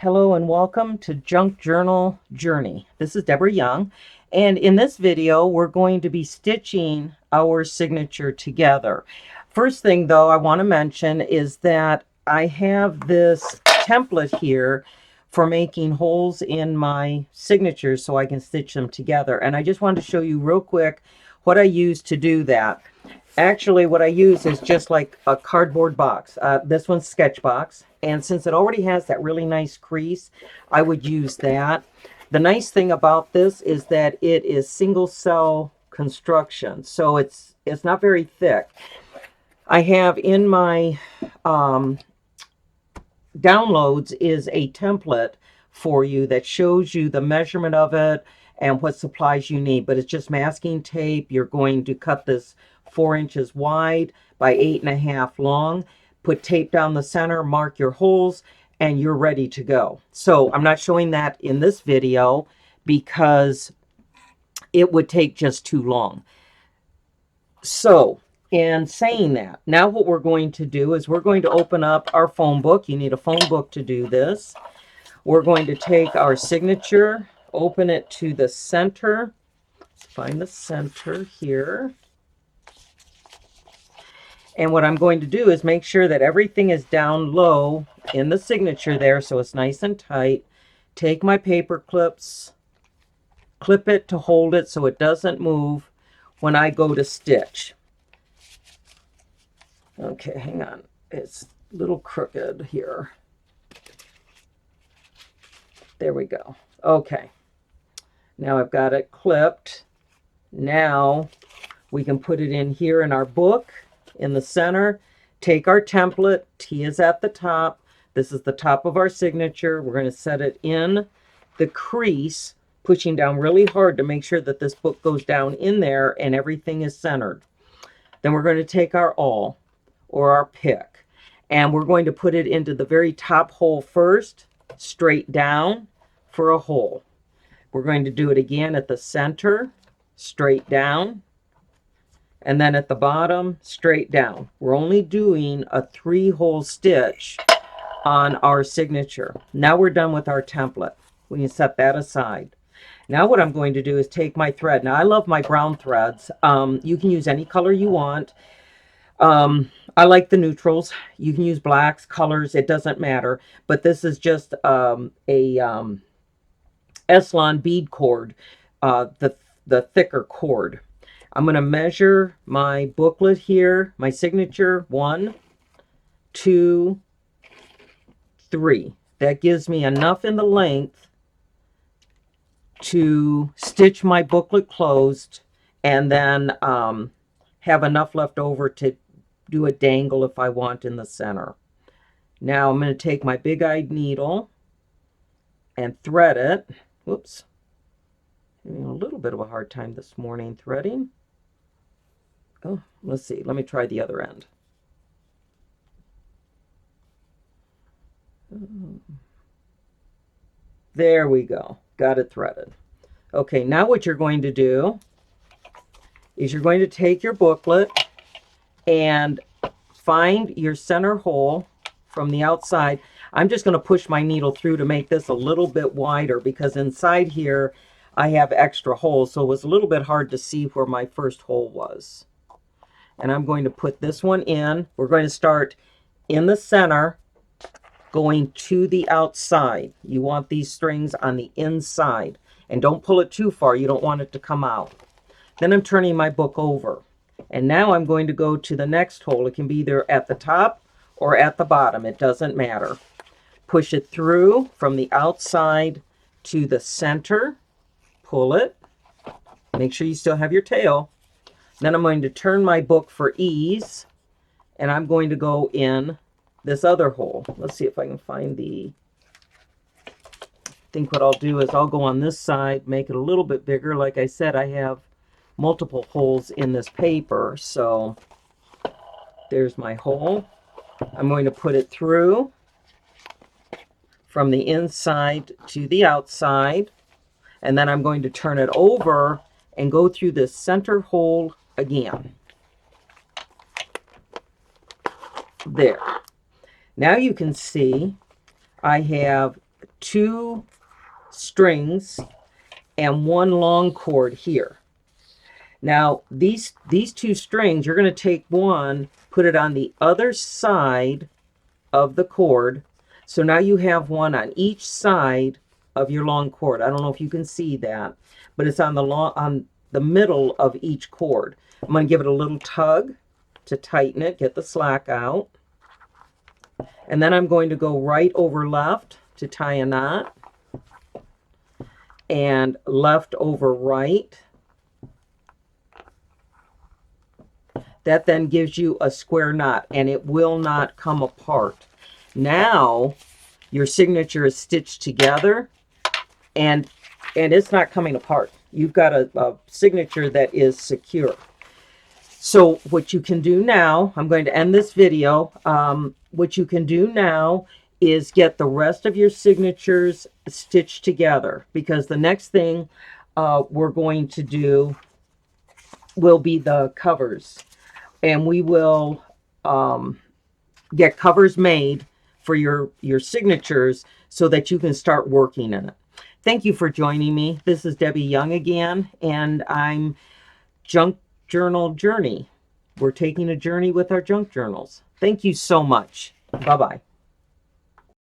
Hello and welcome to Junk Journal Journey. This is Deborah Young, and in this video we're going to be stitching our signature together. First thing though I want to mention is that I have this template here for making holes in my signatures so I can stitch them together, and I just wanted to show you real quick what I use to do that. Actually, what I use is just like a cardboard box. This one's sketch box. And since it already has that really nice crease, I would use that. The nice thing about this is that it is single cell construction. So it's not very thick. I have in my downloads is a template for you that shows you the measurement of it and what supplies you need. But it's just masking tape. You're going to cut this 4 inches wide by 8.5 long. Put tape down the center, mark your holes, and you're ready to go. So I'm not showing that in this video because it would take just too long. So in saying that, now what we're going to do is we're going to open up our phone book. You need a phone book to do this. We're going to take our signature, open it to the center. Find the center here. And what I'm going to do is make sure that everything is down low in the signature there so it's nice and tight. Take my paper clips, clip it to hold it so it doesn't move when I go to stitch. Okay, hang on. It's a little crooked here. There we go. Okay. Now I've got it clipped. Now we can put it in here in our book. In the center, take our template. T is at the top. This is the top of our signature. We're going to set it in the crease, pushing down really hard to make sure that this book goes down in there and everything is centered. Then we're going to take our awl or our pick, and we're going to put it into the very top hole first, straight down for a hole. We're going to do it again at the center, straight down. And then at the bottom, straight down. We're only doing a 3-hole stitch on our signature. Now we're done with our template. We can set that aside. Now what I'm going to do is take my thread. Now I love my brown threads. You can use any color you want. I like the neutrals. You can use blacks, colors, it doesn't matter. But this is just a Eslon bead cord, the thicker cord. I'm going to measure my booklet here, my signature, 1, 2, 3. That gives me enough in the length to stitch my booklet closed and then have enough left over to do a dangle if I want in the center. Now I'm going to take my big-eyed needle and thread it. Whoops. Having a little bit of a hard time this morning threading. Oh, let's see. Let me try the other end. There we go. Got it threaded. Okay, now what you're going to do is you're going to take your booklet and find your center hole from the outside. I'm just going to push my needle through to make this a little bit wider because inside here I have extra holes, so it was a little bit hard to see where my first hole was. And I'm going to put this one in. We're going to start in the center, going to the outside. You want these strings on the inside. And don't pull it too far. You don't want it to come out. Then I'm turning my book over. And now I'm going to go to the next hole. It can be either at the top or at the bottom. It doesn't matter. Push it through from the outside to the center. Pull it. Make sure you still have your tail. Then I'm going to turn my book for ease, and I'm going to go in this other hole. Let's see if I can find I think what I'll do is I'll go on this side, make it a little bit bigger. Like I said, I have multiple holes in this paper, so there's my hole. I'm going to put it through from the inside to the outside, and then I'm going to turn it over and go through this center hole again. There. Now you can see I have 2 strings and 1 long cord here. Now, these 2 strings, you're going to take one, put it on the other side of the cord. So now you have one on each side of your long cord. I don't know if you can see that, but it's on the middle of each cord. I'm going to give it a little tug to tighten it, get the slack out. And then I'm going to go right over left to tie a knot, and left over right. That then gives you a square knot, and it will not come apart. Now your signature is stitched together, and it's not coming apart. You've got a signature that is secure. So what you can do now, I'm going to end this video. What you can do now is get the rest of your signatures stitched together, because the next thing we're going to do will be the covers. And we will get covers made for your signatures so that you can start working in it. Thank you for joining me. This is Debbie Young again, and I'm Junk Journal Journey. We're taking a journey with our junk journals. Thank you so much. Bye-bye.